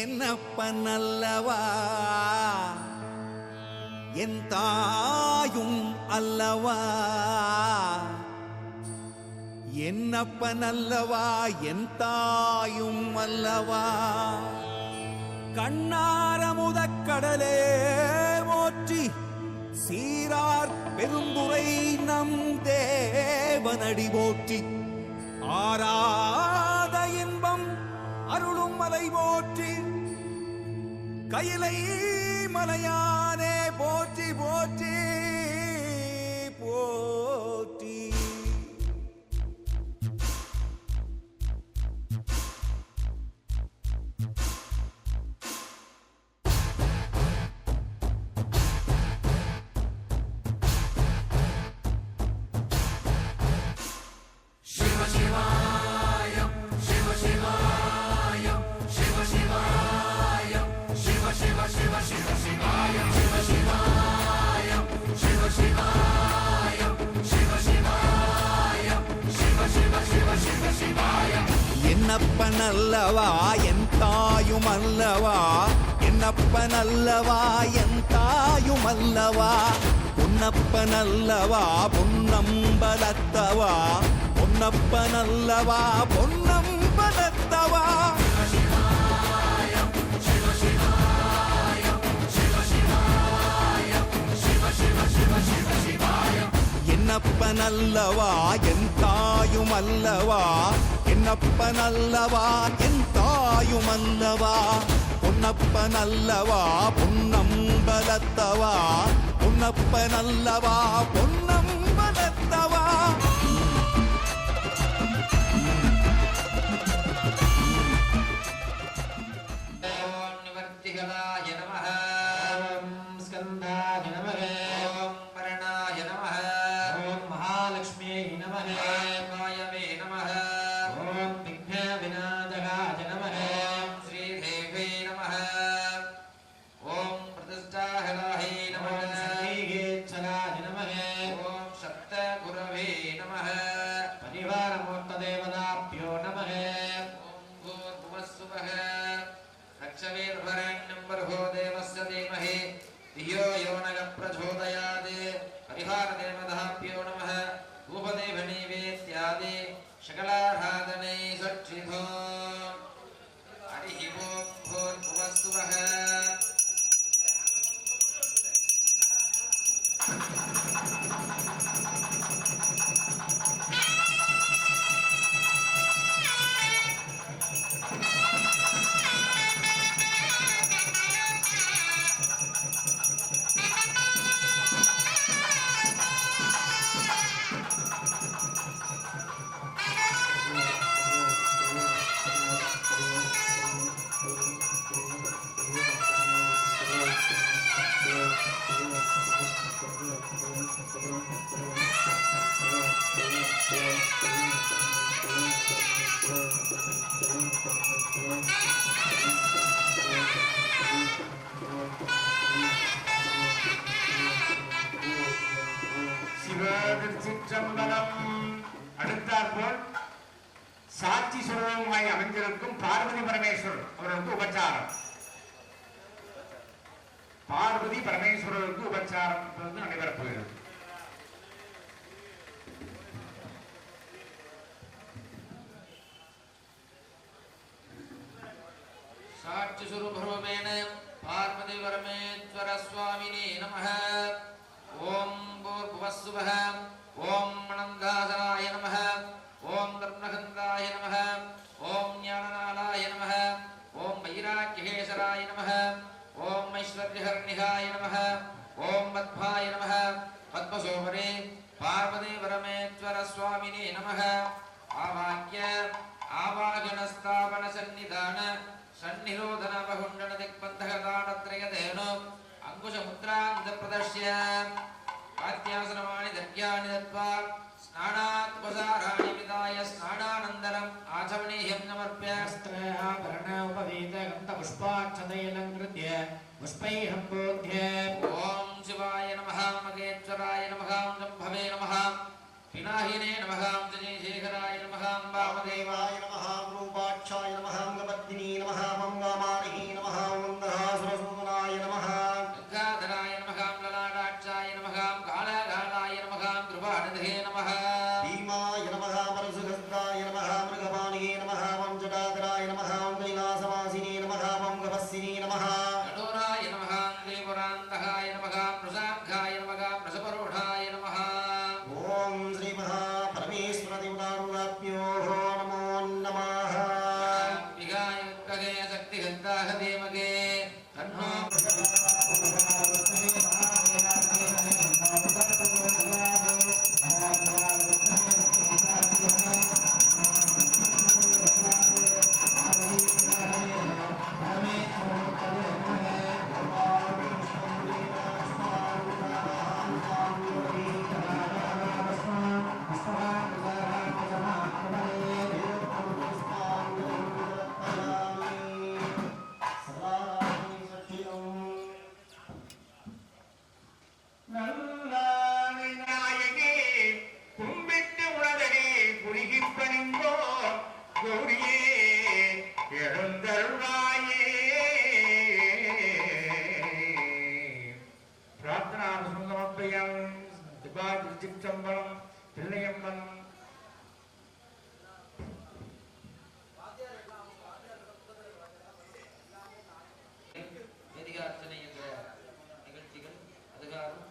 என்னப்பனல்லவா என் தாயும் அல்லவா, என்னப்பனல்லவா என் தாயும் அல்லவா. கண்ணாரமுதக்கடலே போற்றி, சீரார் பெருந்துரை நம் தேவனடி போற்றி. ஆராத இன்பம் அருளும் மலை போற்றி, கையிலை மலையானே போற்றி போற்றி போற்றி. என்னப்பனல்லவா என் தாயும் அல்லவா, என்னப்பனல்லவா என் தாயும் அல்லவா. பொன்னப்பனல்லவா பொன்னம்பலத்தவா, பொன்னப்பனல்லவா பொன்னம்பலத்தவா. என்னப்பனல்லவா என் தாயும் அல்லவா, என்னப்பனல்லவா என் தாயும் அல்லவா. பொன்னப்பனல்லவா பொன்னம்பலத்தவா, பொன்னப்பனல்லவா பொன்னம்பலத்தவா. நிவர்த்திகளாய நமः, ஸ்கந்தாய நமः, பரணாய நமः, மகாலக்ஷ்மியை நமः, வாயவே நமः, விக்ன விநாயகாய நமः, ஸ்ரீதேவே நமः, ஓம் பிரதிஷ்டாஹராயே நமः, சங்கீகேச்சலாய நமः, ஓம் சப்த குரவே நமः, பரிவாரமூர்த்ததேவதாப்யோ நமः, ஓம் பூர்வசுவஹ रक्षवेर्भरण्यं बर्हो देवस्य धीमहि धियो यो नः प्रचोदयात्. परिहारदेवताभ्यो नमः. धूपदेवनैवेद्यादि सकलाराधनै सच्चितो. हरिः ओं भूर्भुवस्सुवः. அடுத்தாற்போல் சாட்சி சுரூபமாய் அமைந்திருக்கும் பார்வதி பரமேஸ்வரர் அவர்களுக்கு உபச்சாரம். பார்வதி பரமேஸ்வரருக்கு உபச்சாரம் நடைபெறப் போகிறது. சாட்சி சுரூபரூபேண பார்வதி பரமேஸ்வர சுவாமினே நமः. ஓம் பூர்வசுவஹ. ஓம் மணந்தாசராய நமः. ஓம் கர்ணகந்தாய நமः. ஓம் ஞானநாளாய நமः. ஓம் வைராக்கியேசராய நமः. ஓம் ஐஸ்வர்யஹர்ணிகாய நமः. ஓம் பத்மாய நமः. பத்மசோபரே பார்வதி பரமேஸ்வர சுவாமினே நமः. ஆவாக்ய ஆவாகனஸ்தாபன சன்னிதான சந்நிரோதன பகுண்டன திக்பந்தகதானத்ரயதேனு அங்குஷமுத்ராந்த பிரதர்ஷ்ய வாத்யாசனமானி தர்யாணி தத்வா ஸ்நானாத் உபசாராணி விதாய ஸ்நானானந்தரம் ஆச்சமணீயம் சமர்ப்ய ஸ்த்ரயாபரண உபவீத கந்தபுஷ்ப पुष्पाक्षतैलङ्कृत्य पुष्पैः बोध्य ॐ शिवाय नमः मगेश्वराय नमः शम्भवे नमः पिनाहिने नमः जयशेखराय नमः वामदेवाय नमः रूपाक्षाय नमः गपद्दिनी नमः मंगामारिहि नमः वन्दनासुरसूदनाय नमः गङ्गाधराय नमः ललाटाक्षाय नमः कालाघाटाय नमः कृपानिधे नमः भीमाय नमः परशुहस्ताय नमः मृगपाणिये नमः वंजटाधराय नमः कैलासवासिने नमः वंगभस्सिने नमः कठोराय नमः त्रिपुरान्तकाय नमः प्रसाद्घाय नमः प्रसपरोढाय नमः ओम श्री महापरमेश्वरदेवतारुदाभ्यो नमो नमः विगाय उत्कगे शक्तिगन्धाः देवगे तन्नो நல்லாவிநாயகே கும்பிட்டு உலகனே குறுகி பணிந்தோ கௌரியே எழுந்தருளாயே பிரார்த்தனாசமர்ப்பயம் திபாதிச்சம்பலம் தில்லையம்பலம் வேதிகார்ச்சனை என்ற நிகழ்ச்சிகள் அதிகாரம்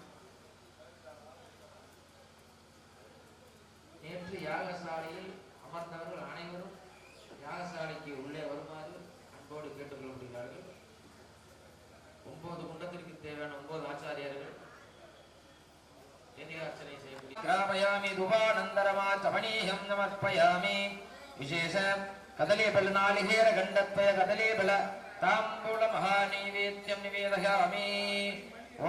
நேற்று யாகசாலையில் அமர்ந்தவர்கள் அனைவரும் யாகசாலைக்கு உள்ளே வருமாறு அன்போடு கேட்டுக்கொள்ளப்படுகிறார்கள். 9 குண்டத்திற்கு தேவையான 9 ஆச்சாரியர்கள் வேதிகார்ச்சனை செய்யக்கூடிய கிராமயாமி துபானந்தரமா சமணீயம் நமர்ப்பயாமி விசேஷ கதலேபல நாளிகேர கண்டத்வய கதலேபல தாம்பூல மகாநைவேத்யம் நிவேதயாமி.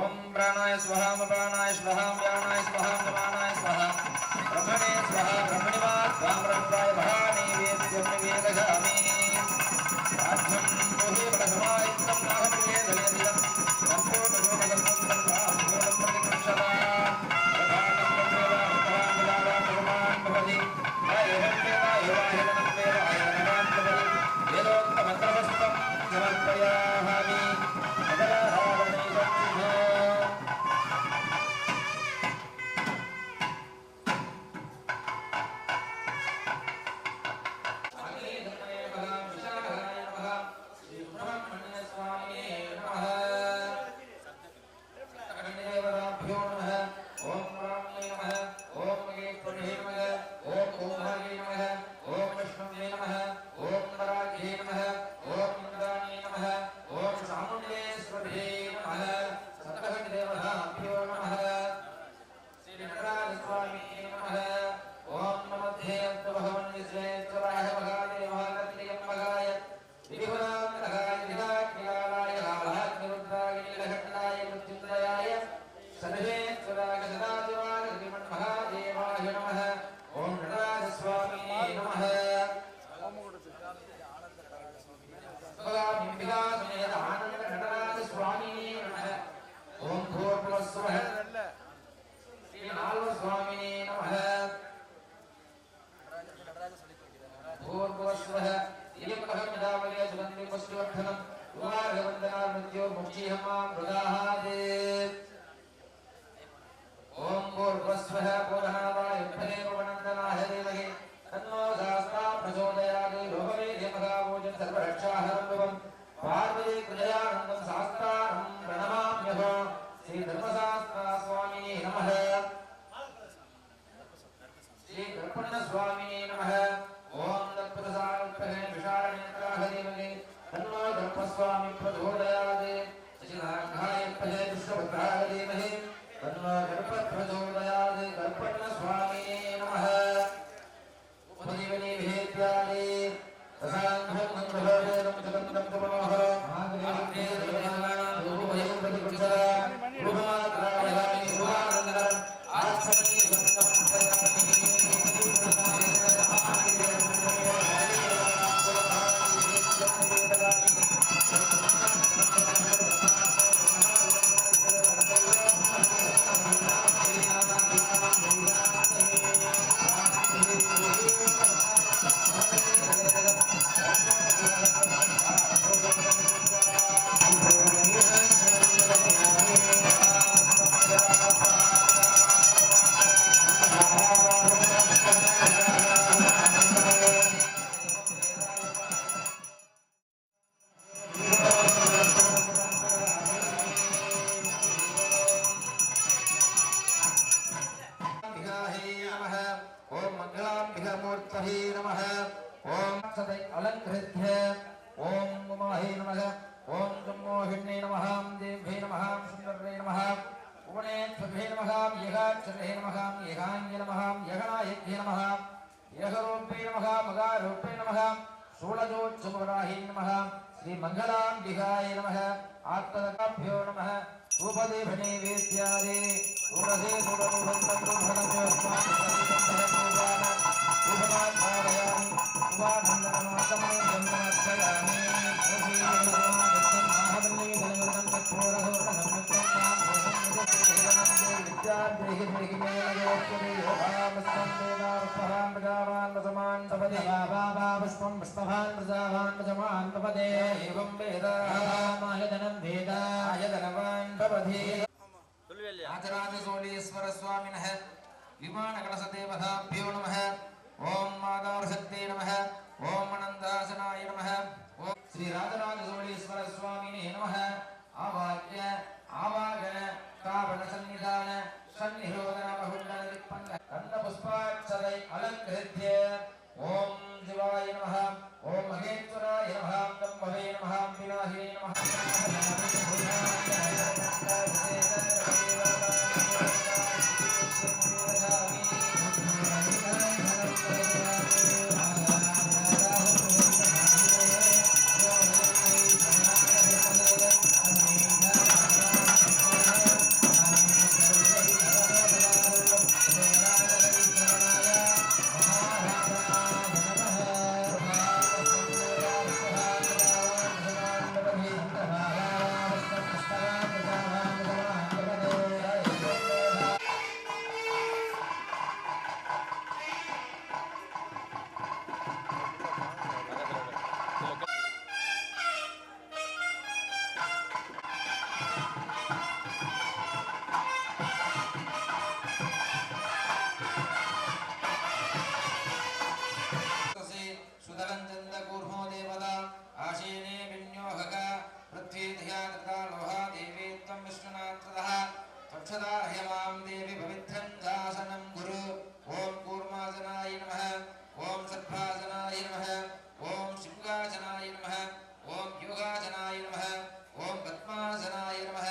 ஓம் பிராணாய ஸ்வஹா மபானாய ஸ்வஹா வியானாய ஸ்வஹா மபானாய ஸ்வஹா பிரம்மணே ஸ்வஹா பிரம்மணிமா ஸ்வாம்ரத்வாய மகாநைவேத்யம் நிவேதயாமி. ராஜ்யம் போஹே பலசமாயுக்தம் நாகமிவேதலேதிலம் சம்பூர்ணகோபகல்பம் தாம்பூலம் பிரதிகృక్షதா பிரதானம் பிரதேவா உத்தராங்கலாவா பகவான் பவதி ஏவம் தேவா ஏவாஹிரணம் தேவ ஆயனவான் பவதி வேதோக்த மந்திரவஸ்தம் समर्पयामि मदराधने सत्सिद्धो अग्ने धर्मे नमः विशाखाय नमः श्री सुब्रह्मण्य स्वामिने नमः अग्निदेवताभ्यो नमः ओम रामने नमः ओम मगेश्वरे नमः ओम ओमहाय नमः ओम विष्णुवे नमः ओम वराहे नमः ओम इंद्राणे नमः ओम चामुण्डेश्वरे नमः सतगणदेवताभ्यो नमः श्री नटराज स्वामिने नमः ओम नमस्ते भगवन् विश्वेश्वराय महादेवाय त्र्यम्बकाय त्रिपुरान्तकाय त्रिकालाय कालाग्निरुद्राय नीलकण्ठाय मृत्युञ्जयाय सर्वेश्वराय सदाशिवाय श्रीमन्महादेवाय नमः ओम नटराज स्वामिने नमः समेत आनंद नटराज स्वामिने नमः ओम भूर्भुवस्सुवः श्री नाल्व स्वामिने नमः भूर्भुवस्सुवः इयमहमिदावले सुगन्धिं पुष्टिवर्धनं कुमारवन्दनामृत्यो मुक्षीहमां प्रदाहादे ओम भूर्भुवस्सुवः पूर्णनादाय विद्महे देवगे तन्नो शास्त्रा प्रचोदयात् लोकवेदे महाभोजन सर्वरक्षाहरं भवं पार्वती कृजयानन्दं शास्त्रानं प्रणमाम्यहो श्री धर्मशास्त्रा स्वामिने नमः श्री दर्पण स्वामिने नमः ओम दत्तप्रसादप्रहे विशालनेत्राहदेवगे तन्नो दर्पस्वामी प्रचोदयात् शशिनाघाय प्रहे विष्णुभद्राहदेवहे तन्नो दर्पप्रचोदयात् दर्पण स्वामिने नमः उपजीवनी भेद्यानि तसांघं नंदभवेदं जगन्तं तमोहर आग्ने देवनानां रूपभयं प्रतिकृष्टा रूपमात्रावधानि रूपानन्दरम् आत्मनि भक्तपञ्चदानि ஓம் மங்களாம்பிகமூர்த்தஹே நமः ஓம் சதை அலங்கிருத்ய ஓம் உமாஹே நமः ஓம் ஜம்மோஹிண்ணே நமः தேவ்யே நமः சுந்தரே நமः புவனேஸ்வரே நமः யகாட்சரே நமः யகான்ய நமः யகநாயக்யே நமः யகரூபே நமः மகாரூபே நமः சூலஜோத்சவராஹே நமः ஸ்ரீ மங்களாம்பிகாய நமः ஆத்மதகாभ्यो நமः உபதேவனே வேத்யாதே உரதே சுரமுகந்தம் துர்ஹனஜோஸ்மான் சர்வசம்பரமோகான உபமாத்மாரயாமி உபானந்தனமாசமே ஜன்மத்வயாமி உபீயனுமாதத்தம் மாஹவல்லி தலகுதம் தத்போரகோட சம்யுக்தம் மாம் ஓசம் வித்யாந்தேஹி மேகிமேலயோஸ்வரே யோகாமஸ்தம் வேதாவஸ்பகாம் பிரஜாவான் வசமான் பவதே வாபாபஸ்பம் புஷ்பவான் பிரஜாவான் வசமான் பவதே ஏவம் வேதாமாயதனம் வேதாயதனவான் பவதே ராஜராஜசோழீஸ்வர சுவாமினः விமானகலசதேவதாभ्यो நமः ஓம் மாதாரசக்தே நமः ஓம் அனந்தாசனாய நமः ஓம் ஸ்ரீ ராஜராஜசோழீஸ்வர சுவாமினே நமः ஆவாக்ய ஆவாகன காவண சன்னிதான சன்னிரோதன பகுண்டன திப்பங்க கந்த புஷ்பாட்சதை அலங்கிருத்ய ஓம் சிவாய நமः ஓம் மகேஸ்வராய நமः தம்பவே நமः விநாயகே நமः देवी पवित्रं दासनं गुरु ओम कूर्माजनाय नमः ओम सद्भाजनाय नमः ओम शिवगाजनाय नमः ओम योगाजनाय नमः ओम पद्माजनाय नमः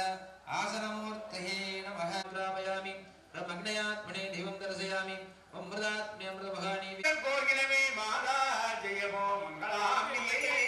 आसनमूर्तये नमः रामयामि ब्रह्मज्ञात्मने देवं दर्शयामि ओम मृदात्म्य अमृतभगानि கோகிலமே மாதா ஜெயமோ மங்களாம்பிகே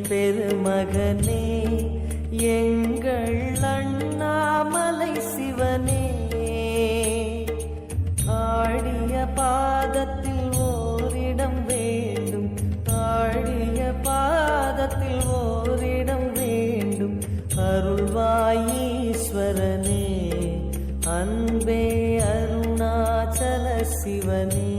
பெருமகனே எங்கள் அண்ணாமலை சிவனே ஆடிய பாதத்தில் ஓரிடம் வேண்டும் ஆடிய பாதத்தில் ஓரிடம் வேண்டும் அருள்வாயீஸ்வரனே அன்பே அருணாச்சல சிவனே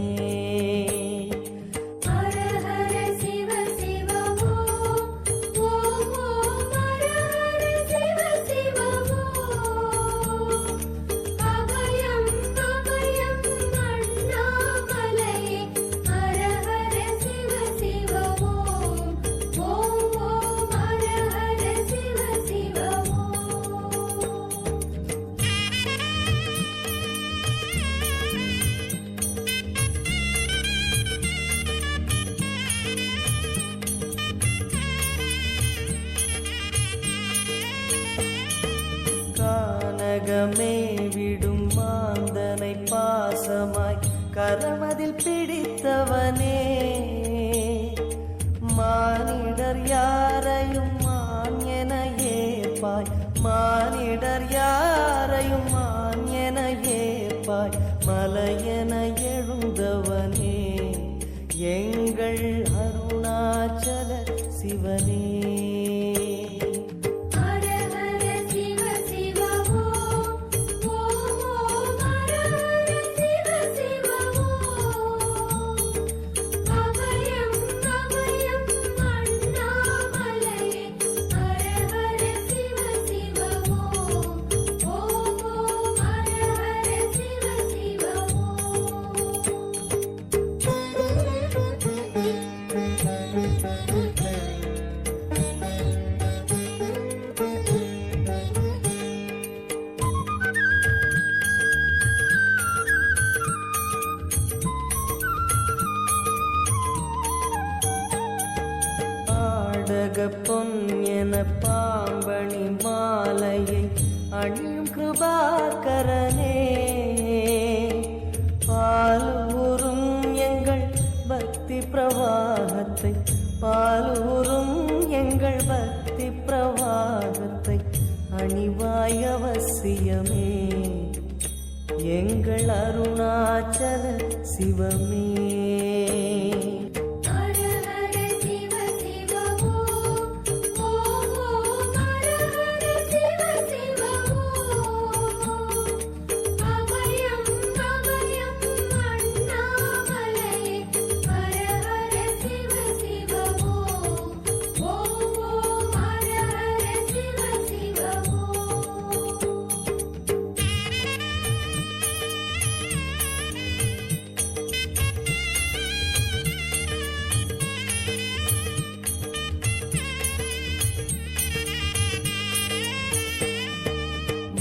கானகமே விடும் மாந்தனை பாசமாய் கரமதில் பிடித்தவனே மானிடர் யாரையும் மான் என ஏற்பாய் மானிடர் யாரையும் மான் என ஏற்பாய் மலையென எழுந்தவனே எங்கள் அருணாச்சல சிவனே என பாம்பணி மாலையை அணியும் கிருபாகரனே, பாலூரும் எங்கள் பக்தி பிரவாகத்தை, பாலூரும் எங்கள் பக்தி பிரவாகத்தை அணிவாய் அவசியமே, எங்கள் அருணாச்சல சிவமே.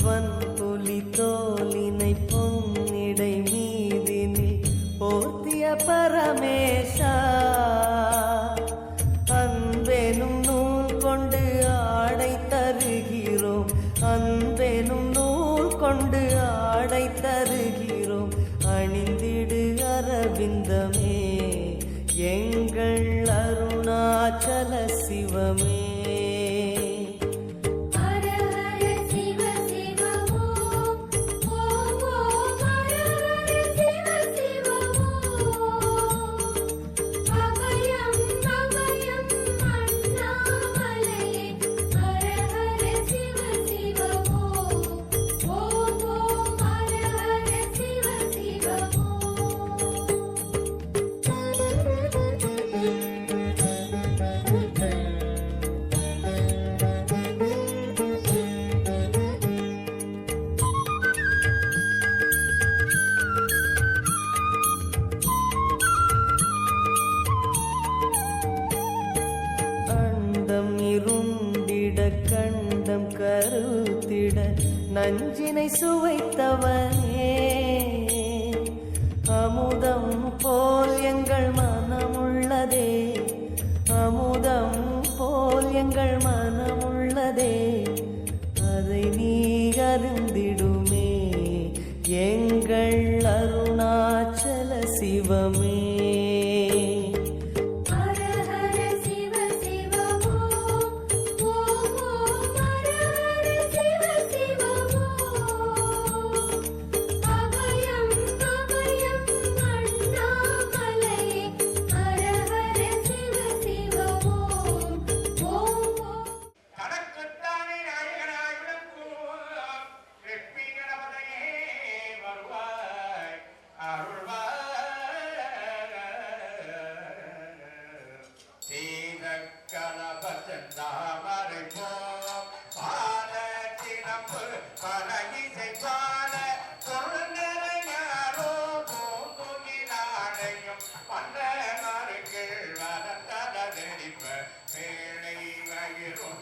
வன்புலி தோலினை பொன்னிடை மீதினில் போர்த்திய பரமேஷா, அன்பெனும் நூல் கொண்டு ஆடை தருகிறோம், அன்பெனும் நூல் கொண்டு ஆடை தருகிறோம், அணிந்திடு அரவிந்தமே, எங்கள் அருணாச்சல சிவமே. இருந்திட கண்டம் கருத்திட நஞ்சினை சுவைத்தவனே, அமுதம் போல் எங்கள் மனமுள்ளதே, அமுதம் போல் எங்கள் மனமுள்ளதே, அதை நீ அருந்திடுமே, எங்கள் அருணாச்சல சிவமே. தனக்குத்தானே நாயகனாய் விளங்குவோம் வெற்றி கணபதையே வருவாய் அருள்வாய். சீத கணபதன் தாமரை போம் பால சிலம்பு பல இசை பால பொருளோ பூங்குயிலாடையும் பண்டமாருக்கு வரத்தடிப்ப வேளை வயிறும்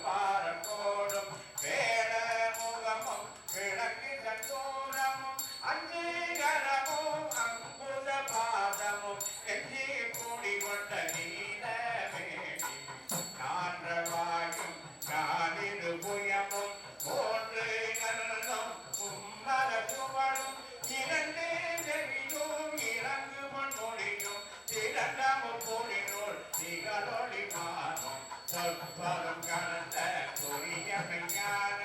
பாரக்கோடும் வேட முகமும் கிழக்கு சந்தூரமும் அஞ்சீகரமும் அங்குத பாதமும் எஞ்சி கூடி கொண்ட நீல வேணி நான்றவாயும் காலிரு புயமும் மூன்று கருணும் உம்மர சுவடும் இரண்டு செவியும் இறங்கு மொழியும் திரண்டமும் பொழினோர் திகளொளி மாறும் சொற்பரும் கலந்த புரிய விஞ்ஞான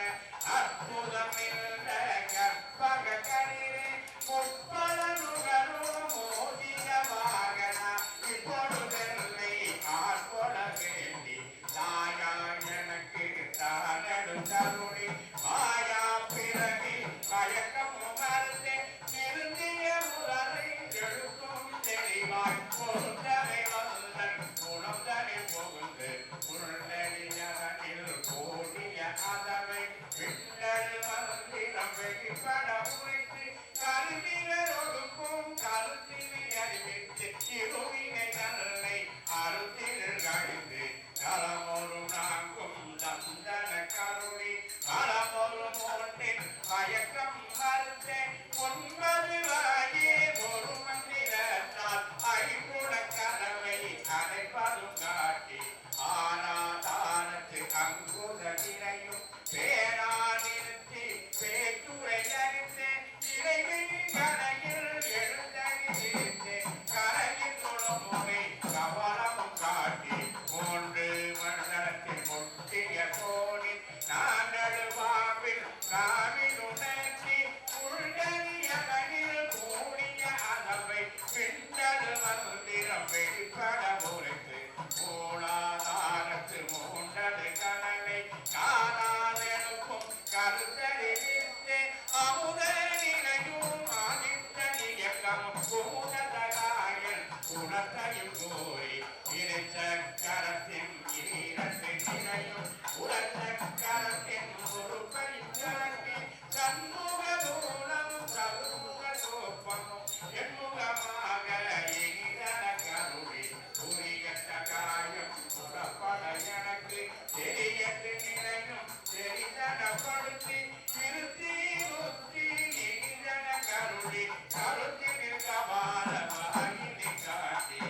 அற்புதம் இல்ல கற்பக கணிரே முற்பல நுகரும் மோதிய வாகனா இப்பொழுதெல்லை ஆட்கொள்ள வேண்டி தாயா எனக்கு தானடும் தருணி மாயா பிறவி மயக்கம் மறந்தே திருந்திய முதலை எழுக்கும் தெளிவாய் பொருந்தனை வந்தன் குணம் தனி புகுந்து உருண்டலில் கோடிய அதவை பின்னல் மந்திரம் வெளிப்பட உரைத்து கருவியரொடுக்கும் கருத்தினை அறிவித்து இருவினை நல்லை அறுத்தில் கழிந்து நலமொரு நாங்கும் தந்தன கருணி மலமொரு மூன்றின் மயக்கம் மறுத்தே ஒன்பது வாயே ஒரு மந்திரத்தால் ஐம்புட கனவை அடைப்பதும் காட்டி ஆனாதானத்து நிலையும் உரக்கரத்தின் ஒரு பரிசரத்தை கண்முகதூரம் கருமுக சோப்பமும் எண்முகமாக எனிதன கருவி உரியட்ட காயம் புறப்பட எனக்கு தெரியட்டு நிலையும் தெரிதனப்படுத்தி திருத்தி முத்தி எனிதன கருவி கருத்தினில் கபாலமாயினி காட்டி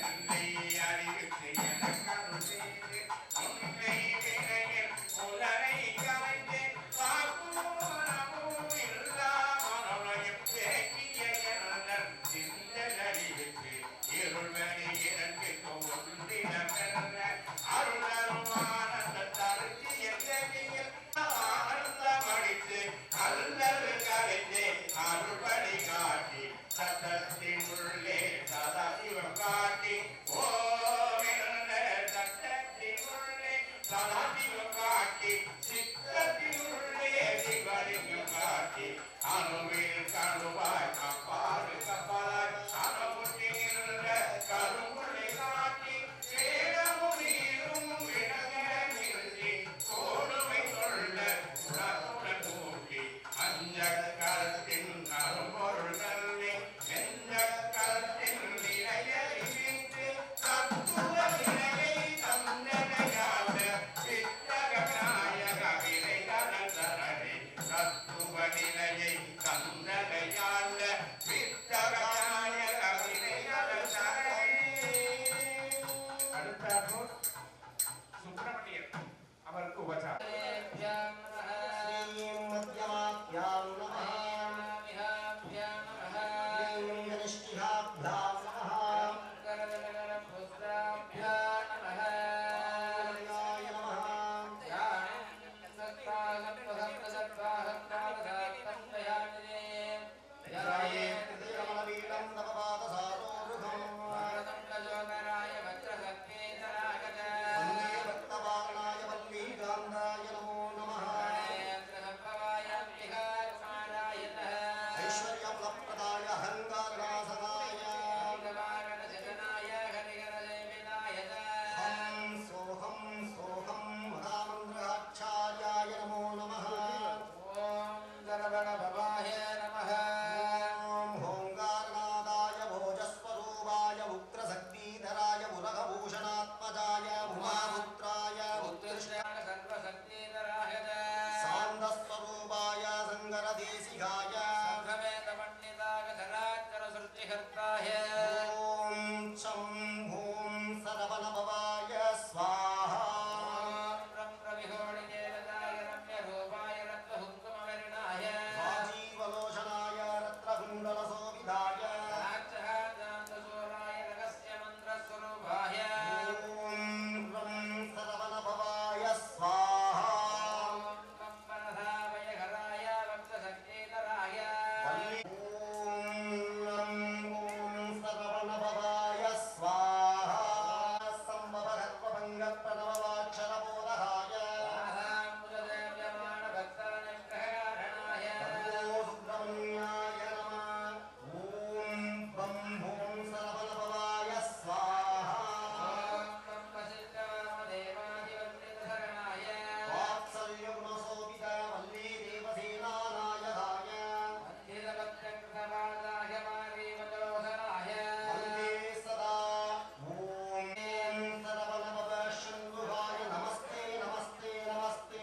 என்னை அறிவித்து என கருதேது உன்னை வினையில் உலரை கலைந்து காப்பூரமும் இல்லா மனோலயம் தேக்கிய எனதன் சிந்தனறிவித்து இருள்வழி இறங்கு ஒன்றிடமென்ற அருளரும் ஆனந்த தருத்திய தேவியில் ஆனந்தமடித்து அல்லது கலைந்து அருள்வழி காட்டி சத்தத்தின் உள்ளே சதாசிவம் காட்டி ஓமென்ற சத்தத்தின் உள்ளே சதாசிவம் காட்டி சித்தத்தின் உள்ளே சிவலிங்கம் காட்டி அணுவில் கருவாய் கப்பாறு கப்பாய் அணுமுட்டின்ற கருமுறை காட்டி வேடமும் நீரும் விடங்கர நிறுத்தி கோடுமை கொள்ள உணர்வுடன் கூட்டி அஞ்ச கருத்தின் அரும்பொருள் கல்வி எந்த கருத்தின் நிலையை விட்டு தத்துவ நிலையை தந்தனையாத சித்தகநாயக விரைதனதரடி தத்துவ நிலையை தந்தனையாத சித்தகநாயக விரைதனதரடி. அடுத்தாற்போல் சுப்பிரமணியன் அவருக்கு உபச்சாரம். ஸ்ரீம் மத்யமாப்யாம் நமः ஸ்ரீம் கனிஷ்டிகாப்யாம் நமः கல்யாய நமः ध्याये कृतिरमणवीरं नवपादसारोरुहम् वन्दे भक्तवाहनाय वल्लीकान्ताय नमो नमः ऐश्वर्यफलप्रदाय अहङ्कारनाशनाय हं सोऽहं महामन्त्राचार्याय नमो नमः ॐ होङ्कारनादाय भोजस्वरूपाय उग्रशक्तिधराय मुरगभूषणात्मजाय उमापुत्राय सान्दस्वरूपाय शङ्करदेशिकाय ॐ चं भूं सरवणभवाय स्वाहा राजीवलोचनाय रत्नकुण्डलशोभिताय ॐ रं सरवणभवाय स्वाहा वल्ली ॐ रं सरवणभवाय स्वाहा सम्भवगर्वभङ्गप्रणववाक्षरबोधहाय भगवो सुब्रह्मण्याय नमः ॐ बं भूं सरवणभवाय स्वाहा वात्सल्यगुणशोभिता वल्ली देवसेनानायकाय वन्दे सदा ॐ सरवणभव शम्भुवाय नमस्ते नमस्ते नमस्ते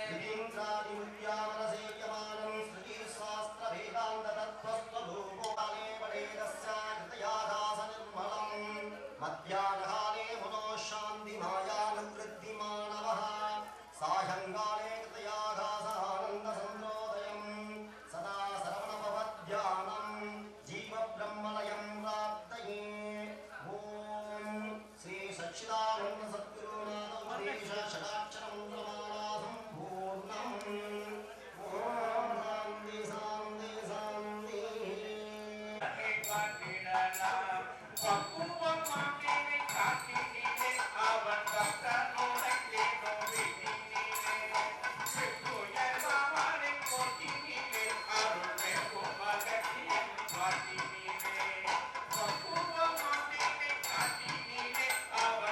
विधिन्द्रादिमुद्यामनसेयमानं श्रुतिशास्त्रवेदान्ततत्त्वस्वरूपोकाले पठेदस्याकृतयादासनिर्मलम् मध्याह्नकाले मनोः शान्तिमायानुवृद्धिमानवः सायङ्काले कृतयादासानन्दसन्द्रोदयम् सदा सरवणभवद्ध्यानं जीवब्रह्मलयं प्राप्तये ॐ श्री सच्चिदानन्द सद्गुरुनाथोपदेश षडाक्षरमन्त्रमाला सम्पूर्णम् ॐ शान्ति शान्ति शान्तिः அவன் பக்தனோடே அவன்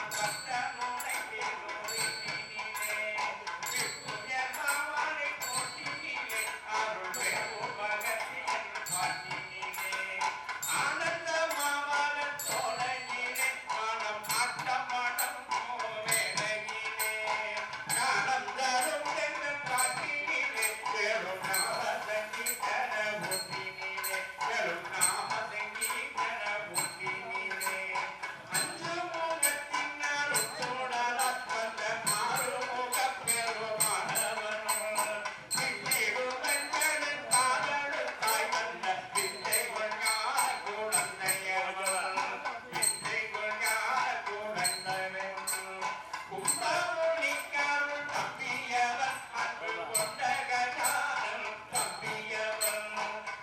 மொழிக்காரன் தம்பியவன் அன்பு கொண்ட கஜானன் தம்பியவன்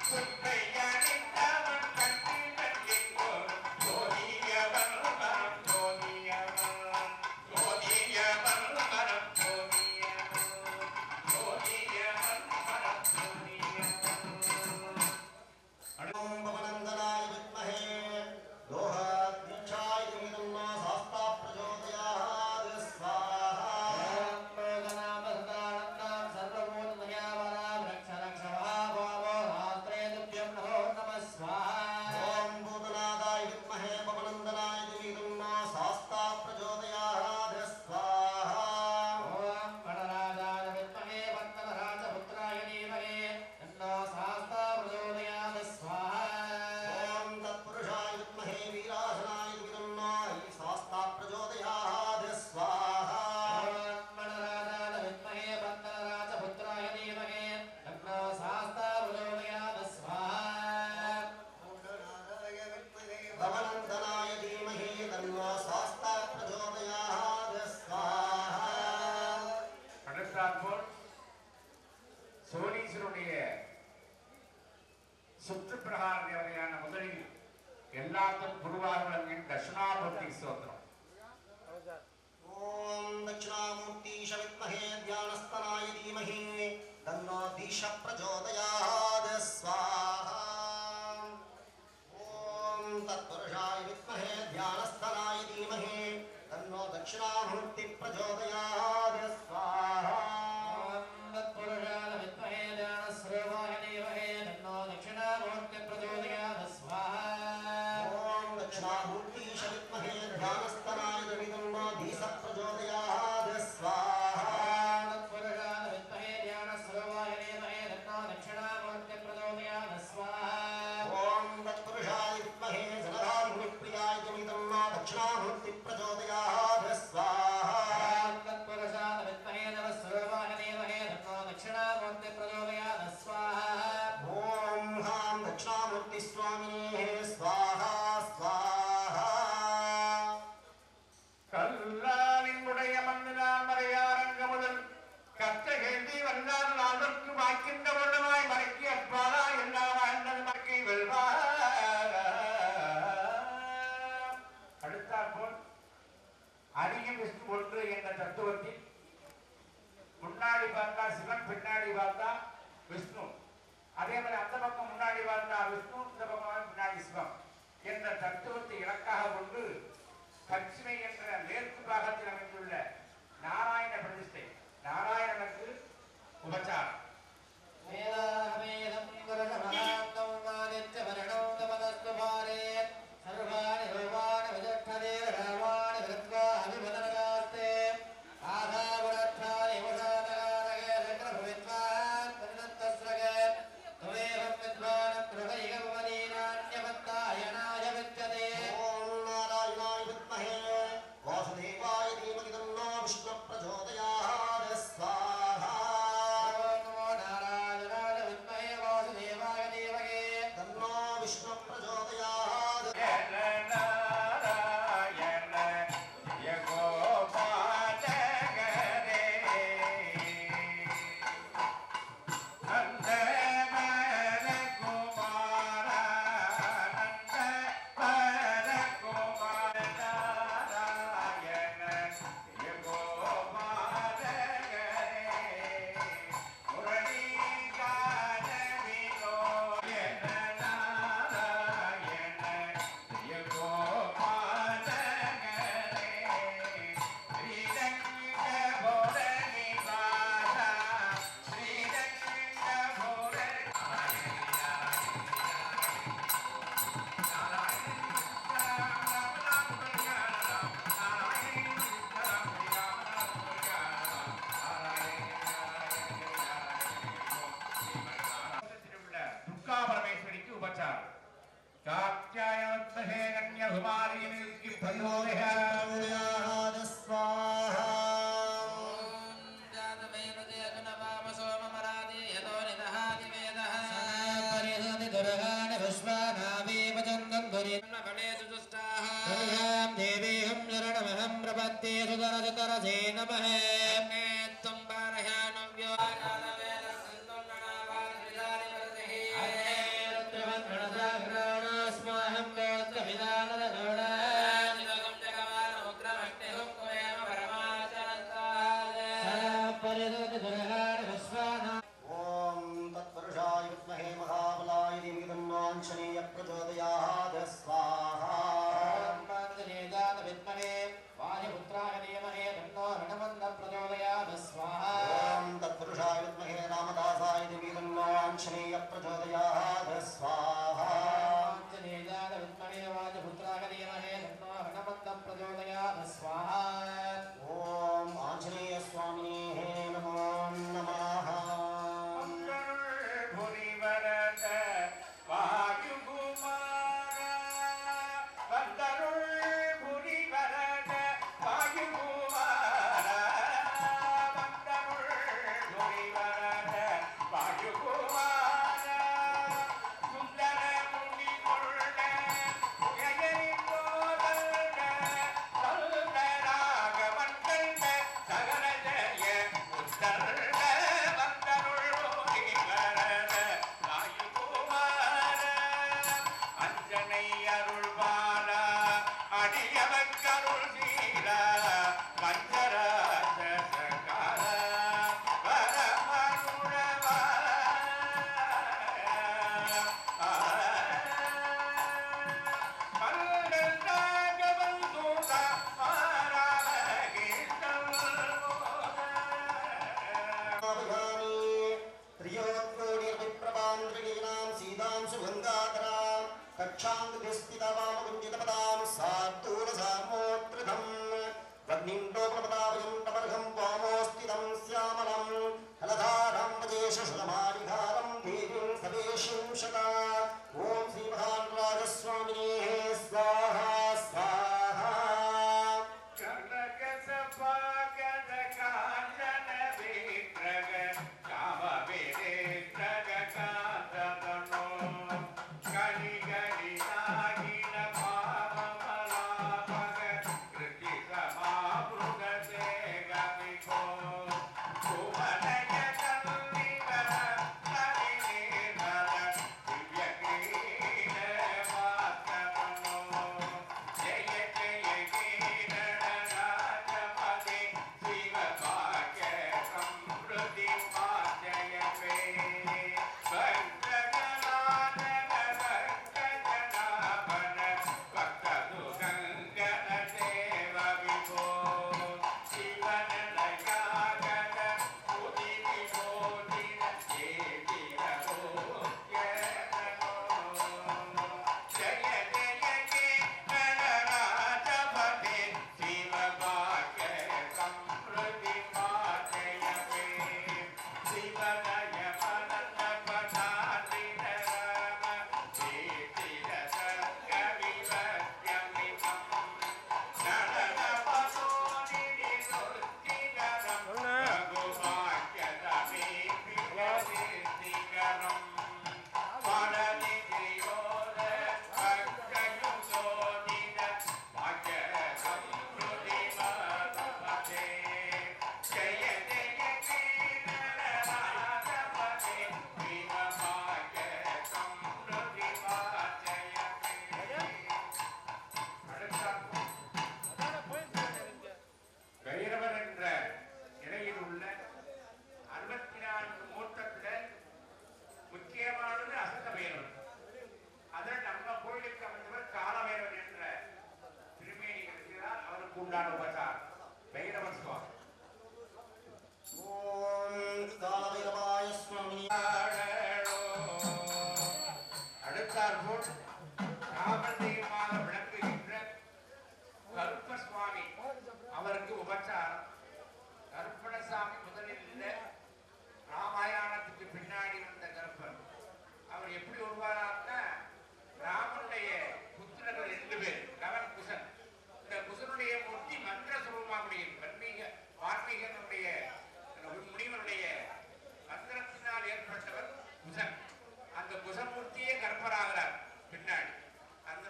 சுத்தையணிந்தவன் கண்டு கண்டிப்போர் ஜோதியவன் மரம் ஜோதியவன் ஜோதியவன் மரம் ஜோதியவன் ஜோதியவன் மரம் ஜோதியவன் ஓம் பவனந்தனாய வித்மஹே லோகாத்யக்ஷாய தீமஹி சாஸ்தா பிரச்சோதயாத் ஸ்வாஹா ஓம் பூதநாதாய வித்மஹே பவனந்தனாய தீமஹி சாஸ்தா பிரச்சோதயாத் ஸ்வாஹா ஓம் தத்புருஷாய வித்மஹே வீராசனாய தீமஹி சாஸ்தா பிரச்சோதயாத் ஸ்வாஹா பவனந்தனாய தீமஹி தன்னோ சாஸ்தா பிரச்சோதயாத் ஸ்வாஹா அடுத்தாற்போல் சோழீஸ்வருடைய சுற்றுப்பிரகார தேவதையான முதலில் எல்லாத்தும் குருவாக விளங்கின் தட்சிணாபக்தி ஸ்தோத்திரம். ஓம் தட்சிணாமூர்த்தீஷ வித்மஹே த்யானஸ்தனாய தீமஹி தன்னோ தீஷ பிரச்சோதயாத் ஸ்வாஹா ஓம் தத்புருஷாய வித்மஹே த்யானஸ்தனாய தீமஹி தன்னோ தட்சிணாமூர்த்தி பிரச்சோதயாத் ஸ்வாஹா ஓம் தட்சிணாமூர்த்தீஷ வித்மஹே த்யானஸ்தனாய தீமஹி தன்னோ தீஷ பிரச்சோதயாத் ஸ்வாஹா ஓம் தத்புருஷாய வித்மஹே ஜனகாமுனிப்ரியாய தீமஹி தன்னோ தட்சிணாமூர்த்தி பிரச்சோதயாத் ஸ்வாஹா ஓம் ஹாம் தட்சிணாமூர்த்தி சுவாமினே ஸ்வாஹா ஸ்வாஹா கல்லாலினுடைய மன்னனார் மறையாரங்க முதல் கற்ற கேள்வி வந்தார் நாளுக்கு வாய்க்கின்ற வருடமாய் மறைக்கு அப்பாலா எல்லா வாழ்ந்தது மறைக்கை வெல்வார். அடுத்தாற்போல் அறியும் விஷ்ணு ஒன்று என்ற தத்துவத்தில் முன்னாடி பார்த்தா சிவன், பின்னாடி பார்த்தா விஷ்ணு, அதே மாதிரி அந்த பக்கம் முன்னாடி பார்த்தா விஷ்ணு, இந்த பக்கம் பின்னாடி சிவம் என்ற தத்துவத்தை இலக்காக கொண்டு பச்சிமை என்ற மேற்கு பாகத்தில் அமைந்துள்ள நாராயண பிரதிஷ்டை, நாராயணனுக்கு உபச்சாரம். ஓம் நாராயணாய வித்மஹே வாசுதேவாய चक्रवर्ती सुदरजतरसे नमः त्वं पारह्यानव्यो ॐ तत्पुरुषाय विद्महे महाबलाय धीमहि तन्नो आञ्जनेयः प्रचोदयात् स्वाहा ॐ तत्पुरुषाय विद्महे रामदासाय धीमहि तन्नो आञ्जनेयः प्रचोदयात् स्वाहा ॐ आञ्जनेयस्वामिने नमो नमः புரிவரத வாயுகுமார வந்தருள் புரிவரத வாயுகுமார வந்தருள் புரிவரத வாயுகுமார சுந்தர முனி கொண்ட உயரின் போதல்க சல்தராக வந்தல்க சகல ஜய உத்தர்க வந்தருள் புரிவரத வாயுகுமார அஞ்சனை அருள் பாலா அடியவக்கருள் சீரா பஞ்சராஜ சகார வரமருளவா மல்லல் ராகவன் தூதா மாராகீதம் त्रियोत्कोटिर्विप्रभान्द्रिगीणां सीतां सुगन्धाधरां कक्षाङ्गस्थितवामकुञ्जितपदां सार्दूलसार्मोत्रिधम् वह्निं टोपमदावयं तमर्हं वामोऽस्थितं श्यामलं हलधारं वजेशशलमालिहारं देवीं सवेशिं शता ॐ श्रीमहाराजस्वामिने स्वाहा स्वाहा கனக சபாகத காஞ்சன விக்கிரக காம விரேக்ரக காந்ததனோ கலி கலி நாகின பாவமலாபக கிருதி சமாபுக சேகமிகோ சுமனய கல்விகர நளினீரர திவ்ய கீர மாத்தமனோ ஜெய ஜெய கீரணராஜபதே சிவபாக்ய சம்ருதி மாஜயவே பக்தகநாதன பக்தஜனாபன பக்ததுகங்கன தேவ விபோ சிவனலயாகன புதி விபோதின ஏதிரோ ஜய ஜய கே கணராஜபதே சிவபாக்ய சம்ருதி மாஜயவே சிவனய மனன பதாதின ராம ஏதிர சர்க்கவிவத்யமிதம் நடன பசோனிதி சுத்திகரம் ரகுபாக்யதமே பிரியசித்திகரம் படதி திரியோத பக்தயுசோதின பாக்ய சம்ருதி மாதபதே ஜய ஜய கீரணராஜபதே சிவபாக்ய சம்ருதி மாஜயவே பைரவர் என்ற நிலையில் உள்ள 64 மூர்த்தத்தில் முக்கியமானது அசத பைரவர். அதில் நம்ம கோயிலுக்கு அமைந்தவர் காலபைரவர் என்ற திருமேனி இருக்கிறார். அவருக்கு உண்டான உபசாரம் பைரவர் சுவாமி. ॐ कालभैरवाय स्वामिने அடுத்தார் போல் ராமதெய்வமாக விளங்குகின்ற கருப்ப சுவாமி அவருக்கு உபச்சாரம். கருப்பணசாமி முதலில் இல்லை, ராமாயணத்துக்கு பின்னாடி வந்த கருப்பர். அவர் எப்படி உருவானார்னா ராமனுடைய புத்திரர்கள் 2 பேர், கவன் குசன். இந்த குசனுடைய மூர்த்தி மந்திர சுரூபமாகுடைய வால்மீகனுடைய முனிவனுடைய மந்திரத்தினால் ஏற்பட்டவர் குசன். அந்த குசமூர்த்தியே கற்பராகிறார் பின்னாடி. அந்த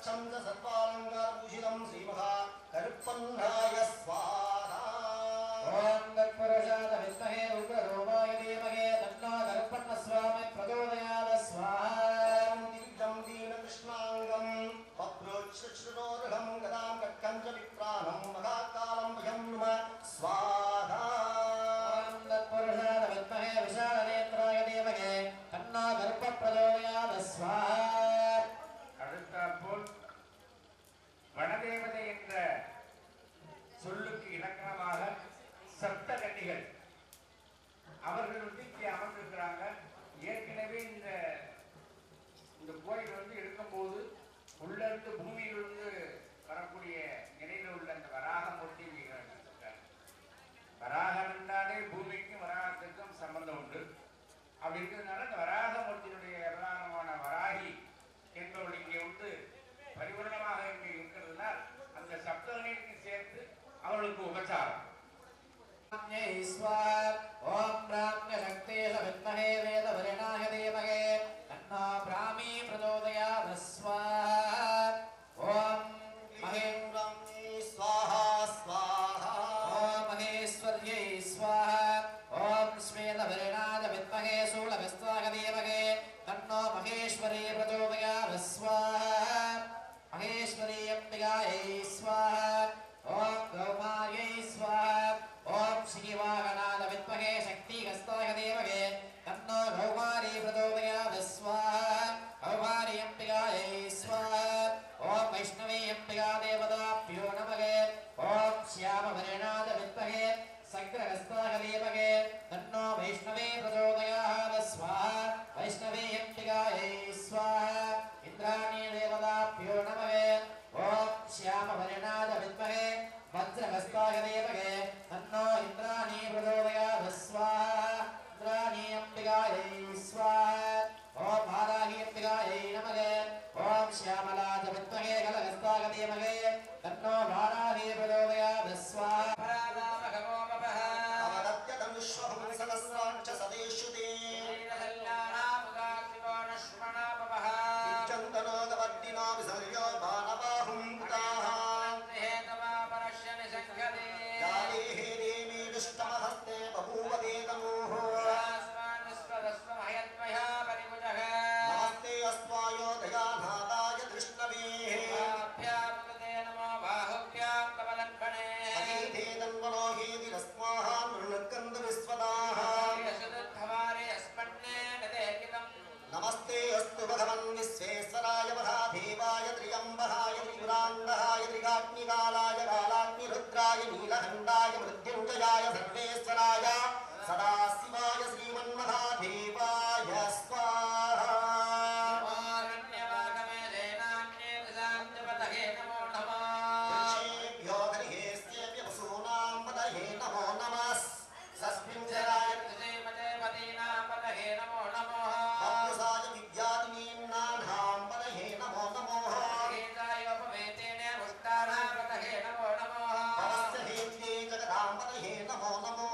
वक्षं च सर्वालङ्कारभूषितं श्रीमहा करुपन्नाय स्वाहा ॐ तत्पुरुषाय विद्महे उग्ररूपाय धीमहि तन्नो करुपन्नस्वामी प्रचोदयात् स्वाहा दिव्यं दीनकृष्णाङ्गं वक्रोच्छृणोर्हं गदां कट्कं च विप्राणं महाकालं भयं नुमः स्वाहा ॐ तत्पुरुषाय विद्महे विशालनेत्राय धीमहि तन्नो करुपप्रचोदयात् स्वाहा அடுத்தாற்போல் வனதேவதை என்ற சொல்லுக்கு இலக்கணமாக சப்தகன்னிகள் அவர்கள் இங்கே அமர்ந்திருக்கிறாங்க. ஏற்கனவே இந்த கோயில் இருக்கும்போது உள்ள இருந்து பூமியிலிருந்து வரக்கூடிய நிலையில் உள்ள அந்த வராகமூர்த்தி வராகம் என்றாலே பூமிக்கும் வராகத்திற்கும் சம்பந்தம் உண்டு. அப்படி இருக்கிறதுனால இந்த வராகமூர்த்தியினுடைய பிரதானமான வராகி என்பவர்கள் இங்கே பரிபூர்ணமாக இங்கே இருக்கிறதுனால் அந்த சப்தகனிற்கு சேர்த்து அவர்களுக்கு உபச்சாரம். ஓம் பிராம்யசக்தேஷ வித்மஹே வேதவரிணாய தீமஹே தன்னோ பிராமீ பிரச்சோதயாத் ஸ்வாஹா ஓம் மகேந்திரம்யே स्वाहा स्वाहा ஓம் மகேஸ்வர்யை ஸ்வாஹா ஓம் ஸ்வேதவரிணாய வித்மஹே சூலகஸ்வாக தீமஹே தன்னோ மகேஸ்வரி பிரச்சோதயாத் ஸ்வாஹா மகேஸ்வரி அம்பிகாயை ஸ்வாஹா ஓம் கௌமார்யை ஸ்வாஹா ஓம் ஸ்ரீவாகனாத வித்மஹே சக்திகஸ்தாய தேவகே தன்னோ கௌமாரி பிரச்சோதயாத் ஸ்வாஹா கௌமாரி அம்பிகாயை ஸ்வாஹா ஓம் வைஷ்ணவி அம்பிகா தேவதாப்யோ நமகே ஓம் श्यामवरेणाद विद्महे सग्रहस्ताय देवगे तन्नो वैष्णवे प्रचोदयात् स्वाहा वैष्णवे अम्बिकायै स्वाहा इन्द्राणी देवताभ्यो नमः ओम श्यामवरेणाद विद्महे वज्रहस्ताय देवगे तन्नो इन्द्राणी प्रचोदयात् स्वाहा इन्द्राणी अम्बिकायै स्वाहा ओम वाराही अम्बिकायै नमः ओम श्यामलाद विद्महे कलहस्ताय देवगे तन्नो वाराही प्रचोदयात् स्वाहा अवदत्यतनुष्वहंसहस्रांच सदेषु ते विच्छन्दनोगवर्तिनो विसर्यो बाणबाहुं पुताः यादेः देवी दुष्टमहस्ते बभूव वेदनोः नमस्ते अस्त्वायोदयानादाय कृष्णवे अगीते तन्वनोहेतिरस्माः मृणकन्दविस्वदाः नमस्ते अस्तु भगवन् विश्वेश्वराय महादेवाय त्र्यम्बकाय त्रिपुरान्तकाय त्रिकाग्निकालाय कालाग्निरुद्राय नीलकण्ठाय मृत्युञ्जयाय सर्वेश्वराय सदाशिवाय श्रीमन्महादेवाय स्वाहा ऋषेभ्यो हरिहेस्येभ्य वसूनां पतये नमो नमः सस्मिञ्जराय भक्तसाय विद्यादिनीन्नां पतये नमो नमः भवस्य हेत्ये जगदां पतये नमो नमः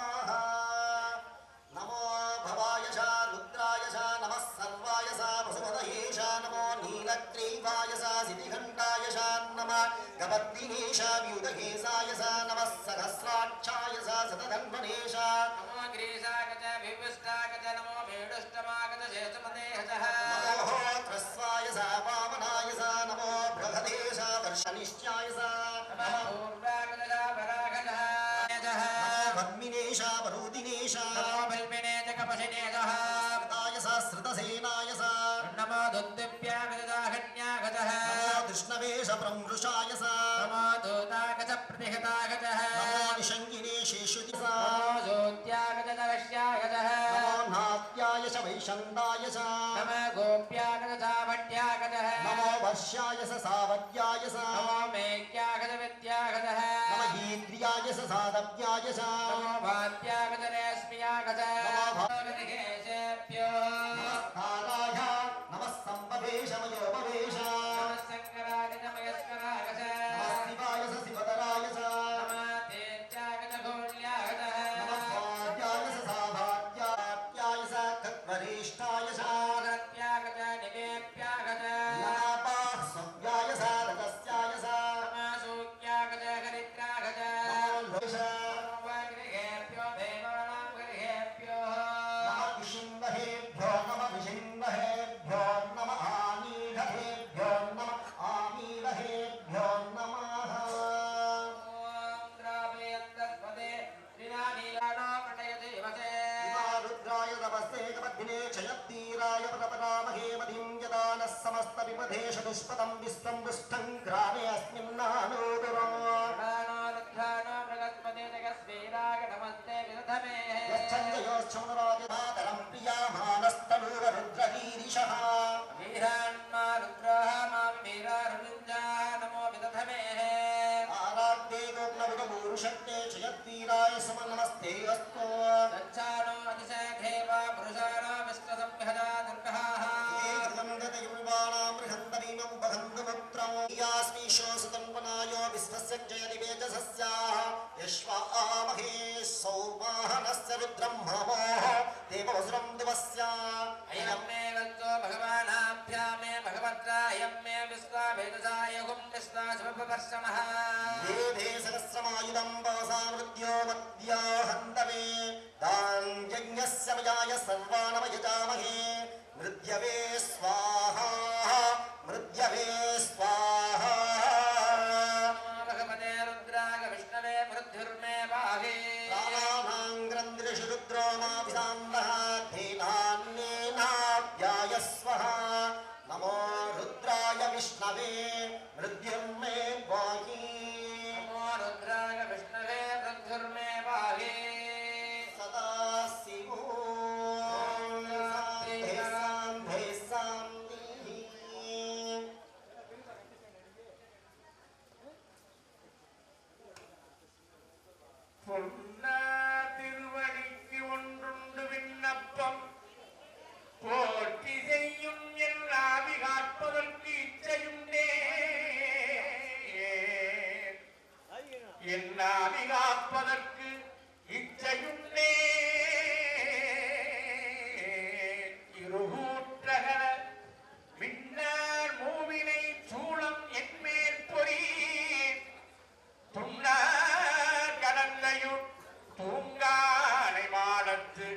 नमः नमो भवायश रुद्रायश नमः सर्वायश वसुमतयेश नमो नीलग्रीवायश सिद्धिघण्टायश नमः गपद्दिनेश व्युदकेशायश नमः सहस्राक्षायश शतधन्वनेश नमो ग्रीशागज विविष्टागज नमो भेडुष्टमागज शेषमदेहजः नमो होत्रस्वायश वामनायश नमो बृहदेश वर्षनिश्चायश नमः पूर्वागज वरागजः वद्मिनेश वरुदिनेश नमो बिल्बिनेज कपशिनेजः कृतायश श्रुतसेनायश नमो दुद्दिव्यागजदाहन्यागजः नमो कृष्णवेश प्रमृषायश नमो दूतागज प्रतिहतागजः नमो निषङ्गिने शेषुदिश नमो जोत्यागजदवश्यागजः नमो नात्यायश वैशन्दायश नमो गोप्यागजदावट्यागजः नमो वर्ष्यायश सावद्यायश नमो मेघ्यागजविद्यागजः नमः हीद्रियायश साधव्यायश नमो भात्यागजरेश्म्यागजः नमो गणेशेभ्यो नमस्काराय नमः सम्पवेशमयोपवेश नमः शङ्कराय नमस्करागजः नमः शिवायश शिवतरायश नमः तेत्यागजघोल्यागजः नमः स्वाध्यायश साभात्यायश खद्वरिष्ठायश सत्यागज निवेप्यागजः नमः सव्यायश रजस्यायश नमः सूक्यागज हरिद्रागजः नमो लोष गृहेभ्यो देवानां गृहेभ्यो नमः विशिन्वहेभ्यो नमः विशिन्वहेभ्यो नमः आमीढहेभ्यो नमः आमीढहेभ्यो नमः द्रावयन्तस्पदे लीलानीलानो मण्डयदेवते रुद्राय तपस्ते कपद्भिने क्षयत्तीराय प्रपदामहे मधिं यदा नः समस्तविपदेश दुष्पदं विश्वं दुष्टं ग्रामे अस्मिन्नानोदरो प्राणो रुद्राणो मृगस्पदे जगस्वीराय नमस्ते विदधमे यच्छन्दयोश्चौनराजमातरं प्रियामानस्तनूर रुद्ररीरिषः वीरान्मा रुद्रः मां वीरारुञ्जा नमो विदधमे आराध्ये गोप्नविदपूरुषत्ते क्षयत्तीराय समनमस्ते अस्तु सञ्चानो अतिशेखेव पुरुषाणो विश्वसंहजा दुर्गहाः यास्मीशोसुतन्वनायो विश्वस्य जयति वेजसस्याः यश्वामहे सौमाहनस्य रुद्रं ममोः देववसुरं दिवस्या अयं मे वल्तो भगवानाभ्यां मे भगवद्रायं मे विश्वाभेदसाय हुं विश्वाशुभवर्षणः देवे सहस्रमायुधं वसा मृत्यो मद्या हन्तवे दाञ्जन्यस्य मयाय सर्वानमयजामहे मृद्यवे स्वाहा मृद्यवे स्वाहा भगवते रुद्राय विष्णवे मृत्युर्मे बाहे प्राणानाङ्ग्रन्द्रिषु रुद्रो माभिसान्दः धेनान्येनाव्याय स्वः नमो रुद्राय विष्णवे मृत्युर्मे बाहि नमो रुद्राय विष्णवे मृत्युर्मे बाहे सदा शिवो शान्तिः शान्तिः பொன்னா திருவடிக்கு ஒன்றுண்டு விண்ணப்பம் போற்றி செய்யும் என் ஆவி காப்பதற்கு இச்சையுண்டே என் ஆவி காப்பதற்கு இச்சையுண்டே இருகூற்றகல மின்னார் மூவினை சூளம் என் மேற்பொறி துண்ணார் கடந்தையுள் தூங்கானை மாடத்து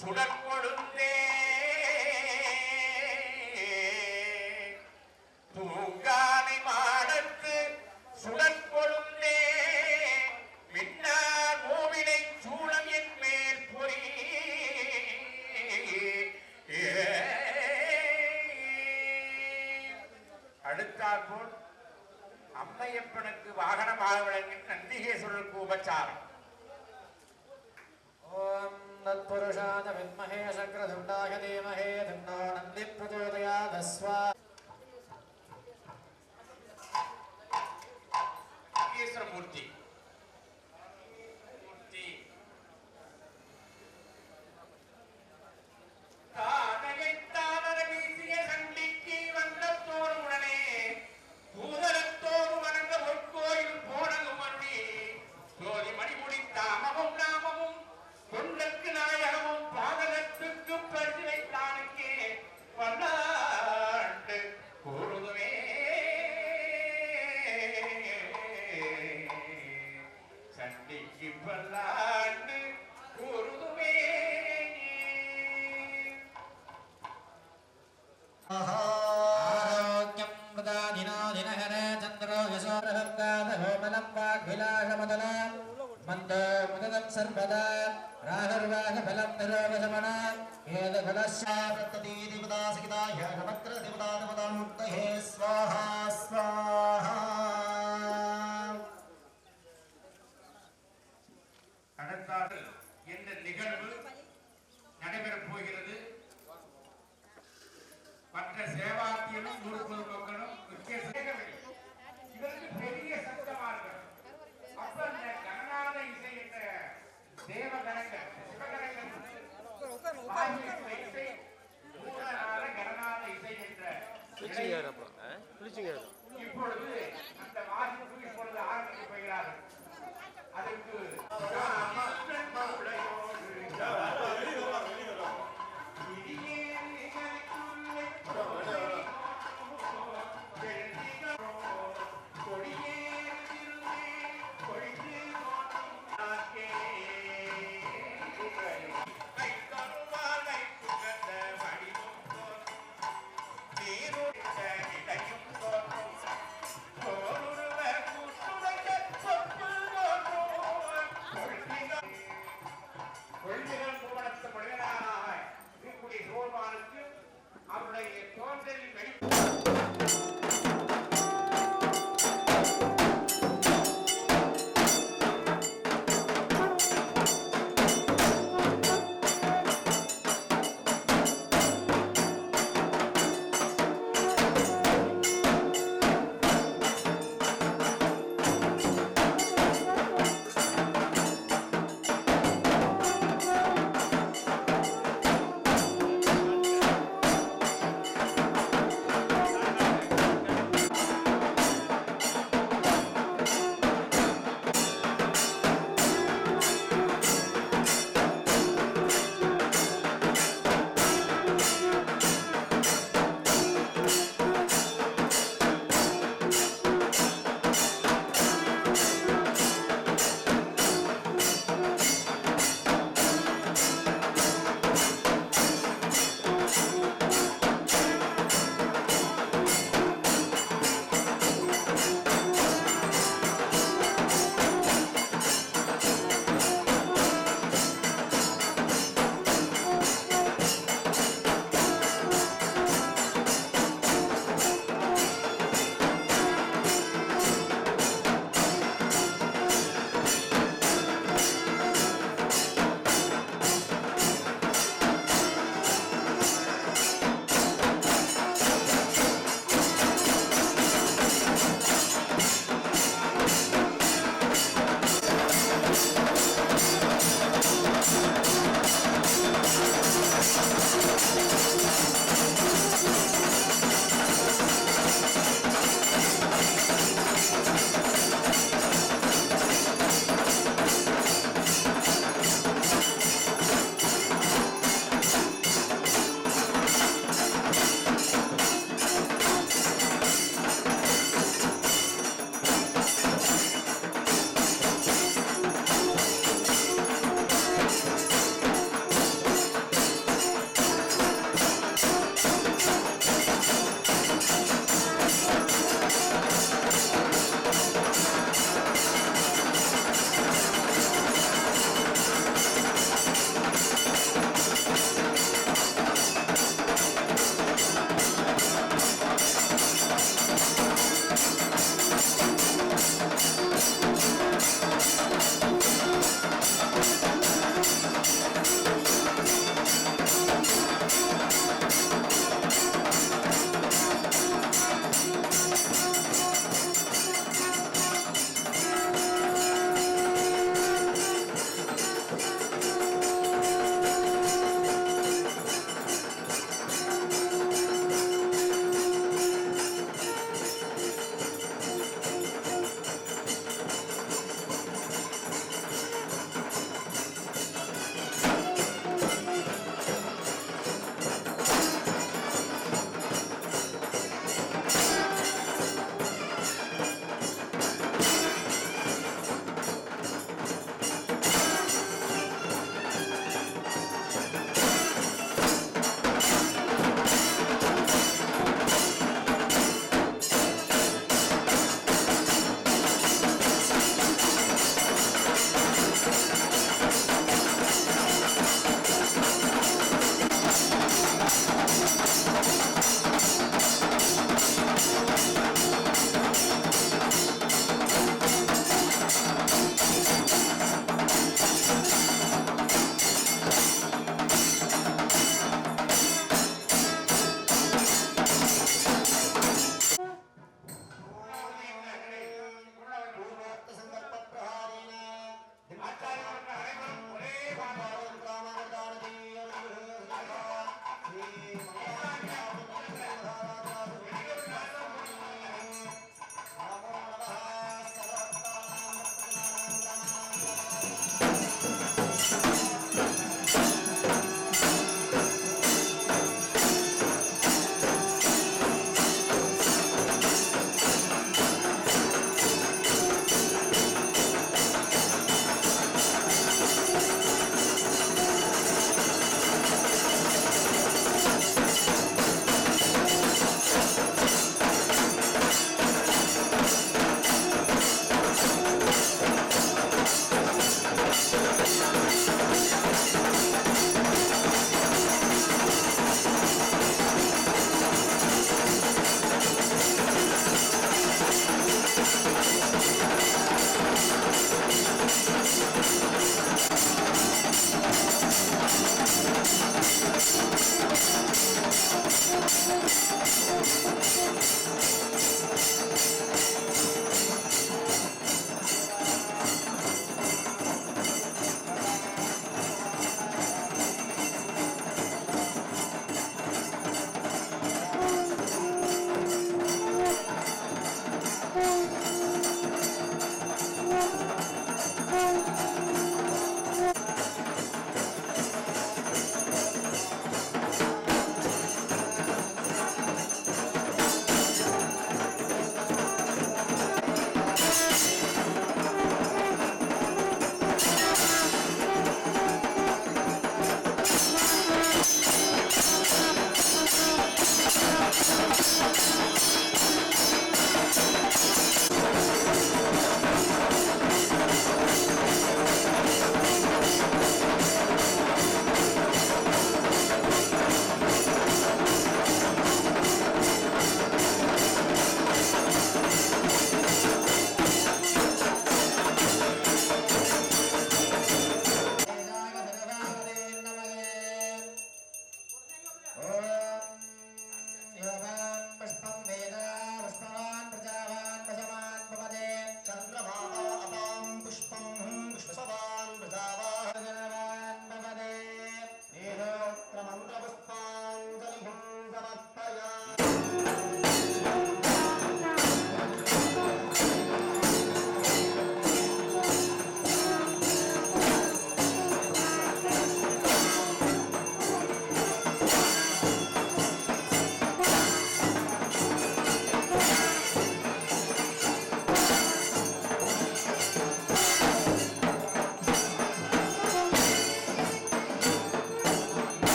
சுடர் கொழுந்தே தூங்கானை மாடத்து சுடர் கொழுந்தே மின்னார் மூவினை சூளம் என் மேல் பொறி அடுத்தாற்போல் அம்மையப்பனுக்கு வாகனமாக விளங்கின் நந்திகேஸ்வரருக்கு உபச்சாரம் ॐ तत्पुरुषाय विद्महे शक्रतुण्डाय धीमहि तन्नो नन्दिः प्रचोदयात् ஈஸ்வரமூர்த்தி மூர்த்தி தானகைத்தானர வீசிய சண்டிக்கு வந்தத்தோடு உடனே பூதலத்தோடு வணங்க பொற்கோயில் போனதும் மண்ணி சோதி மணிமுடி தாமமும் நாமமும் सर्वदा राहुर्वाहफलं निरोधशमन प्रतती देवता सहिताय नवक्र देवता देवतामुक्तये स्वाहा स्वाहा அடுத்தாது இந்த நிகழ்வு நடைபெறப் போகிறது. மற்ற சேவாத்தியமும் ஊர் பொதுமக்களும் இதற்கு பெரிய சத்தமா இருக்கணும். அப்ப இந்த கணநாத இசை என்ற தேவகணங்கள் சிவகணங்கள் இசை மூலநாத கணநாத இசை என்ற இப்பொழுது அந்த வாசிப்பு இப்பொழுது ஆரம்பித்து போகிறார்கள். அதற்கு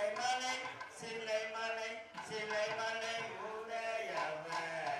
சிலைமலை சிலைமலை சிலைமலை உடையவர்